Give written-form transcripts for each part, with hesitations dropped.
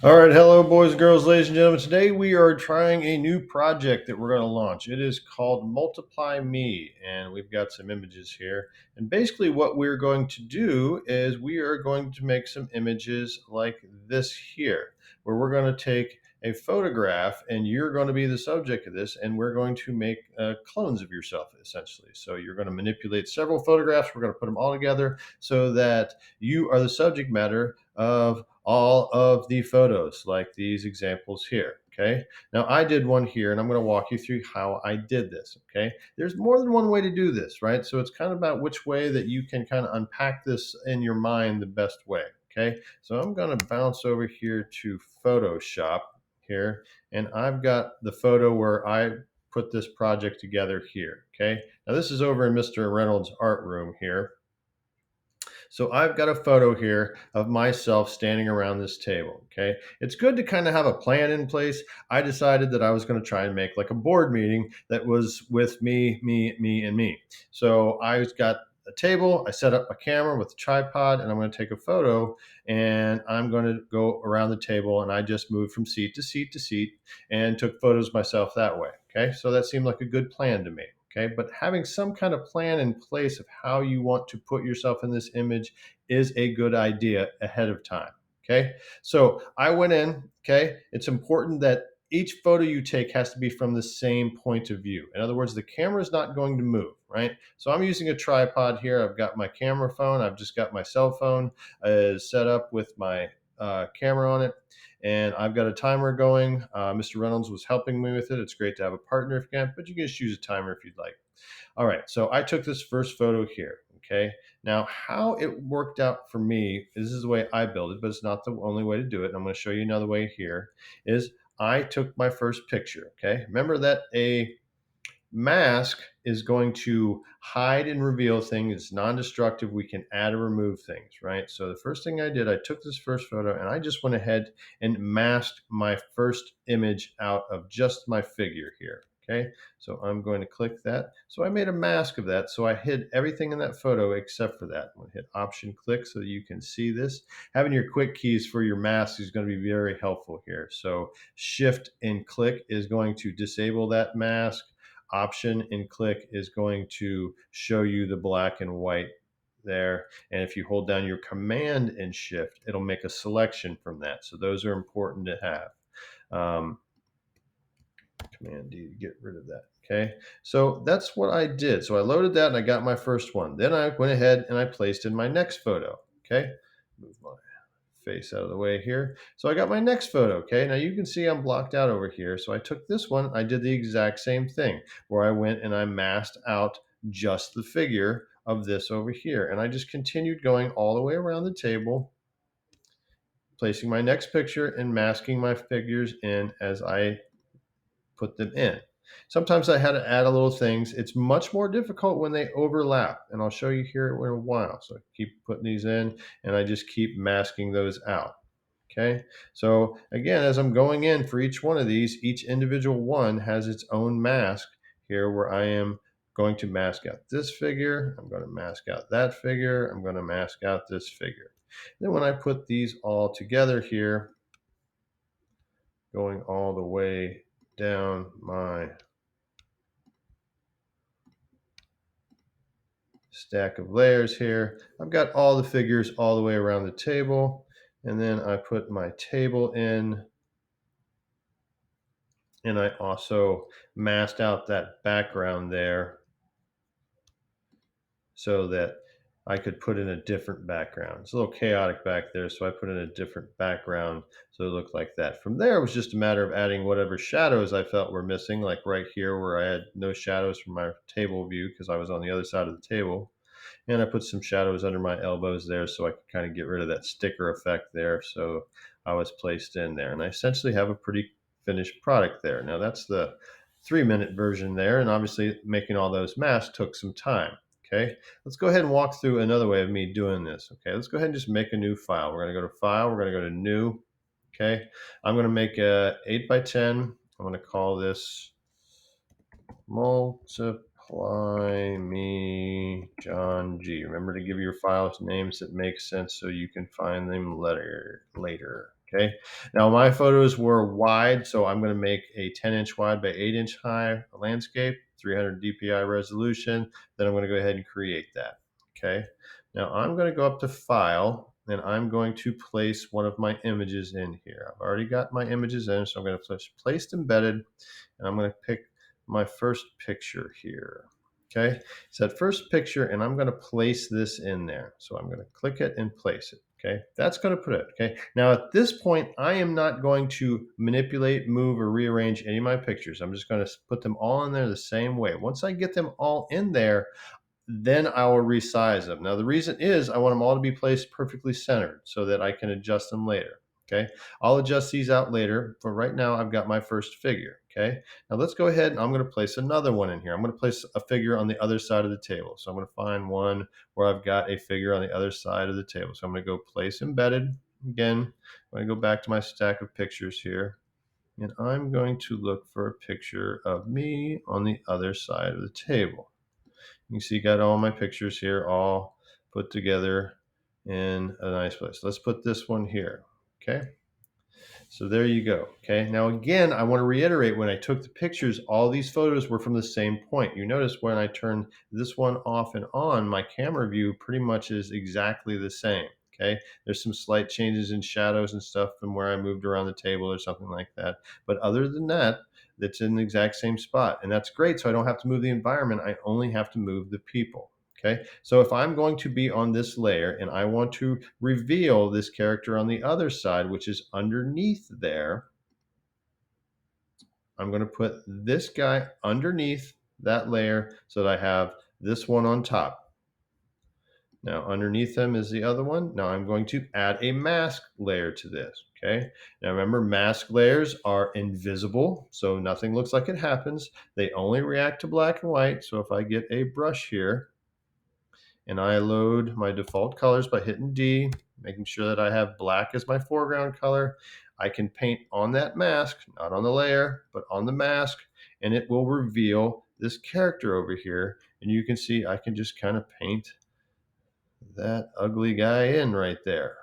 All right, hello, boys and girls, ladies and gentlemen. Today we are trying a new project that we're going to launch. It is called Multiply Me, and we've got some images here. And basically, what we're going to do is we are going to make some images like this here, where we're going to take a photograph, and you're going to be the subject of this, and we're going to make clones of yourself, essentially. So you're going to manipulate several photographs. We're going to put them all together so that you are the subject matter of all of the photos like these examples here. Okay. Now I did one here and I'm going to walk you through how I did this. Okay. There's more than one way to do this, right? So it's kind of about which way that you can kind of unpack this in your mind the best way. Okay. So I'm going to bounce over here to Photoshop here, and I've got the photo where I put this project together here. Okay. Now this is over in Mr. Reynolds' art room here. So I've got a photo here of myself standing around this table. Okay. It's good to kind of have a plan in place. I decided that I was going to try and make like a board meeting that was with me, and me. So I got a table. I set up a camera with a tripod, and I'm going to take a photo, and I'm going to go around the table, and I just moved from seat to seat to seat and took photos myself that way. Okay. So that seemed like a good plan to me. Okay, but having some kind of plan in place of how you want to put yourself in this image is a good idea ahead of time. Okay, so I went in. Okay, it's important that each photo you take has to be from the same point of view. In other words, the camera is not going to move, right? So I'm using a tripod here. I've got my camera phone. I've just got my cell phone set up with my camera on it, and I've got a timer going. Mr. Reynolds was helping me with it. It's great to have a partner if you can, but you can just use a timer if you'd like. All right, so I took this first photo here. Okay, now how it worked out for me, this is the way I build it, but it's not the only way to do it. And I'm going to show you another way here. Is I took my first picture. Okay, remember that a mask is going to hide and reveal things. It's non-destructive. We can add or remove things, right? So the first thing I did, I took this first photo and I just went ahead and masked my first image out of just my figure here. Okay, so I'm going to click that. So I made a mask of that. So I hid everything in that photo except for that. I'm going to hit Option click so that you can see this. Having your quick keys for your mask is going to be very helpful here. So Shift and click is going to disable that mask. Option and click is going to show you the black and white there. And if you hold down your command and shift, it'll make a selection from that. So those are important to have. Command D to get rid of that. Okay. So that's what I did. So I loaded that and I got my first one. Then I went ahead and I placed in my next photo. Okay. Move my face out of the way here. So I got my next photo. Okay, now you can see I'm blocked out over here. So I took this one, I did the exact same thing where I went and I masked out just the figure of this over here. And I just continued going all the way around the table, placing my next picture and masking my figures in as I put them in. Sometimes I had to add a little things. It's much more difficult when they overlap, and I'll show you here in a while. So I keep putting these in, and I just keep masking those out. Okay, so again, as I'm going in for each one of these, each individual one has its own mask here where I am going to mask out this figure. I'm going to mask out that figure. I'm going to mask out this figure. Then when I put these all together here, going all the way down my stack of layers here. I've got all the figures all the way around the table, and then I put my table in, and I also masked out that background there so that I could put in a different background. It's a little chaotic back there, so I put in a different background so it looked like that. From there, it was just a matter of adding whatever shadows I felt were missing, like right here where I had no shadows from my table view because I was on the other side of the table. And I put some shadows under my elbows there so I could kind of get rid of that sticker effect there. So I was placed in there. And I essentially have a pretty finished product there. Now that's the 3-minute version there. And obviously making all those masks took some time. Okay, let's go ahead and walk through another way of me doing this. Okay, let's go ahead and just make a new file. We're going to go to File. We're going to go to New. Okay, I'm going to make a 8 by 10. I'm going to call this Multiply Me John G. Remember to give your files names that make sense so you can find them later. Okay. Now my photos were wide, so I'm going to make a 10-inch wide by 8-inch high landscape, 300 DPI resolution. Then I'm going to go ahead and create that. Okay. Now I'm going to go up to File, and I'm going to place one of my images in here. I've already got my images in, so I'm going to push Placed Embedded, and I'm going to pick my first picture here. Okay. So that first picture, and I'm going to place this in there. So I'm going to click it and place it. Okay, that's going to put it. Okay, now at this point, I am not going to manipulate, move, or rearrange any of my pictures. I'm just going to put them all in there the same way. Once I get them all in there, then I will resize them. Now, the reason is I want them all to be placed perfectly centered so that I can adjust them later. Okay, I'll adjust these out later. For right now, I've got my first figure. Okay, now let's go ahead and I'm going to place another one in here. I'm going to place a figure on the other side of the table. So I'm going to find one where I've got a figure on the other side of the table. So I'm going to go Place Embedded. Again, I'm going to go back to my stack of pictures here, and I'm going to look for a picture of me on the other side of the table. You can see got all my pictures here all put together in a nice place. Let's put this one here. Okay. So there you go. Okay. Now, again, I want to reiterate when I took the pictures, all these photos were from the same point. You notice when I turn this one off and on, my camera view pretty much is exactly the same. Okay. There's some slight changes in shadows and stuff from where I moved around the table or something like that. But other than that, that's in the exact same spot. And that's great. So I don't have to move the environment. I only have to move the people. Okay, so if I'm going to be on this layer and I want to reveal this character on the other side, which is underneath there, I'm going to put this guy underneath that layer so that I have this one on top. Now underneath them is the other one. Now I'm going to add a mask layer to this. Okay. Now remember, mask layers are invisible, so nothing looks like it happens. They only react to black and white. So if I get a brush here, and I load my default colors by hitting D, making sure that I have black as my foreground color. I can paint on that mask, not on the layer, but on the mask, and it will reveal this character over here. And you can see I can just kind of paint that ugly guy in right there,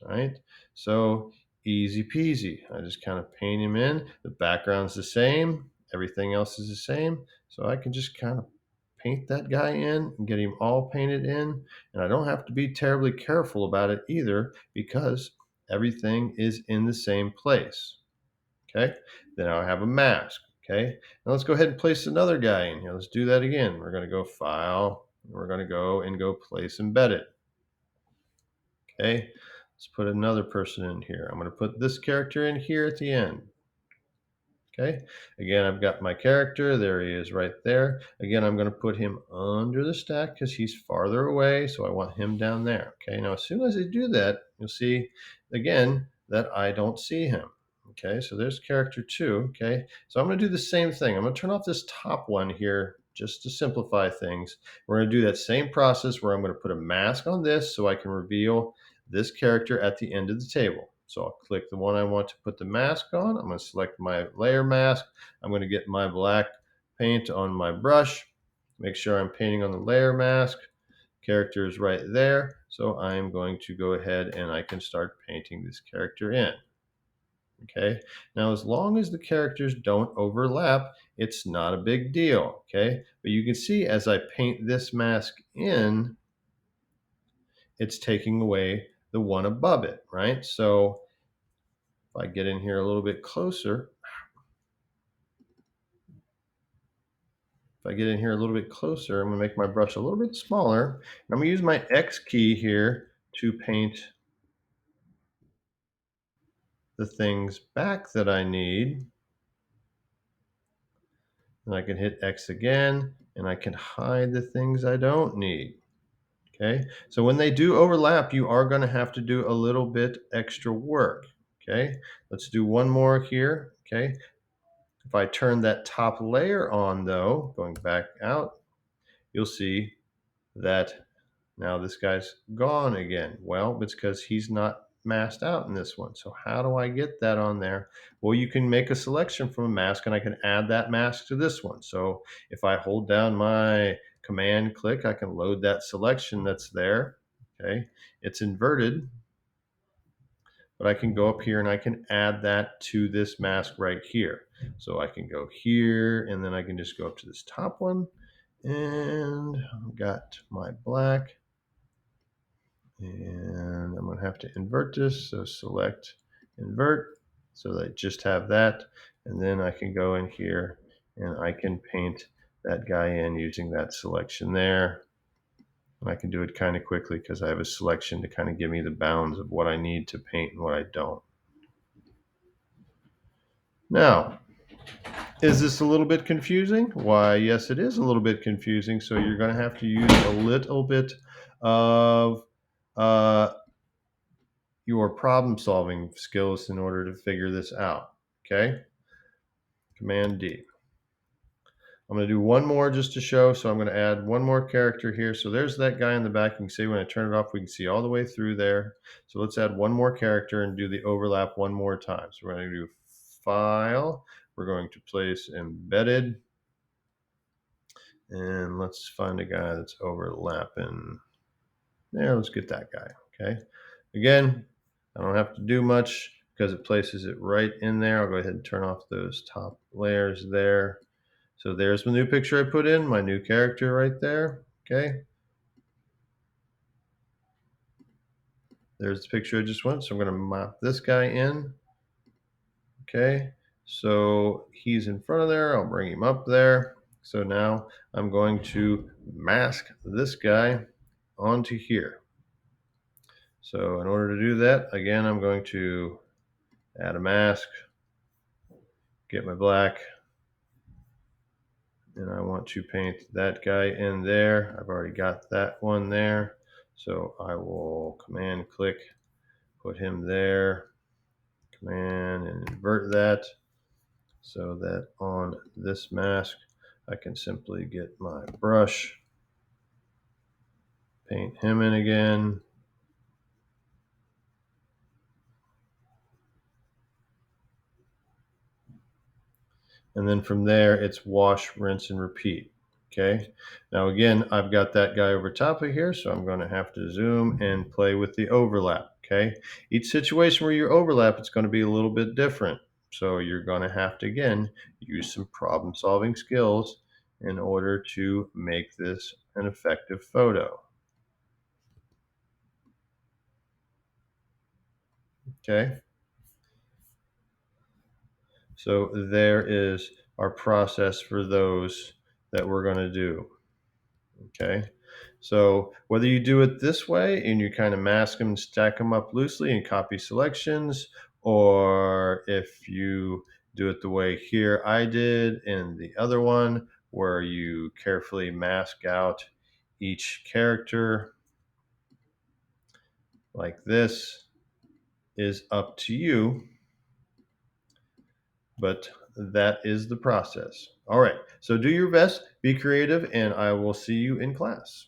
right? So easy peasy. I just kind of paint him in. The background's the same. Everything else is the same. So I can just kind of paint that guy in and get him all painted in. And I don't have to be terribly careful about it either because everything is in the same place. Okay. Then I have a mask. Okay. Now let's go ahead and place another guy in here. Let's do that again. We're going to go File. We're going to go Place Embedded. Okay, let's put another person in here. I'm going to put this character in here at the end. Okay, again, I've got my character. There he is right there. Again, I'm going to put him under the stack because he's farther away, so I want him down there. Okay, now as soon as I do that, you'll see again that I don't see him. Okay, so there's character 2. Okay, so I'm going to do the same thing. I'm going to turn off this top one here just to simplify things. We're going to do that same process where I'm going to put a mask on this so I can reveal this character at the end of the table. So I'll click the one I want to put the mask on. I'm going to select my layer mask. I'm going to get my black paint on my brush. Make sure I'm painting on the layer mask. Character is right there. So I'm going to go ahead and I can start painting this character in. Okay. Now, as long as the characters don't overlap, it's not a big deal. Okay. But you can see as I paint this mask in, it's taking away the one above it, right? So if I get in here a little bit closer, I'm going to make my brush a little bit smaller. I'm going to use my X key here to paint the things back that I need. And I can hit X again, and I can hide the things I don't need. Okay, so when they do overlap, you are going to have to do a little bit extra work. Okay, let's do one more here. Okay, if I turn that top layer on though, going back out, you'll see that now this guy's gone again. Well, it's because he's not masked out in this one. So how do I get that on there? Well, you can make a selection from a mask and I can add that mask to this one. So if I hold down my command click, I can load that selection that's there. Okay, it's inverted, but I can go up here and I can add that to this mask right here. So I can go here and then I can just go up to this top one and I've got my black, and I'm going to have to invert this. So select invert so that I just have that. And then I can go in here and I can paint that guy in using that selection there. And I can do it kind of quickly because I have a selection to kind of give me the bounds of what I need to paint and what I don't. Now, is this a little bit confusing? Why, yes, it is a little bit confusing. So you're going to have to use a little bit of your problem solving skills in order to figure this out. Okay. Command D. I'm going to do one more just to show. So I'm going to add one more character here. So there's that guy in the back. You can see when I turn it off, we can see all the way through there. So let's add one more character and do the overlap one more time. So we're going to do File. We're going to place Embedded. And let's find a guy that's overlapping. There, let's get that guy. Okay. Again, I don't have to do much because it places it right in there. I'll go ahead and turn off those top layers there. So there's my new picture I put in, my new character right there. Okay. There's the picture I just went. So I'm going to map this guy in. Okay. So he's in front of there. I'll bring him up there. So now I'm going to mask this guy onto here. So in order to do that, again, I'm going to add a mask, get my black, and I want to paint that guy in there. I've already got that one there. So I will command click, put him there, command and invert that so that on this mask, I can simply get my brush, paint him in again. And then from there, it's wash, rinse, and repeat. Okay. Now again, I've got that guy over top of here, so I'm going to have to zoom and play with the overlap. Okay. Each situation where you overlap, it's going to be a little bit different. So you're going to have to, again, use some problem solving skills in order to make this an effective photo. Okay. So there is our process for those that we're going to do. Okay. So whether you do it this way and you kind of mask them, stack them up loosely and copy selections, or if you do it the way here I did in the other one, where you carefully mask out each character like this, is up to you. But that is the process. All right. So do your best, be creative, and I will see you in class.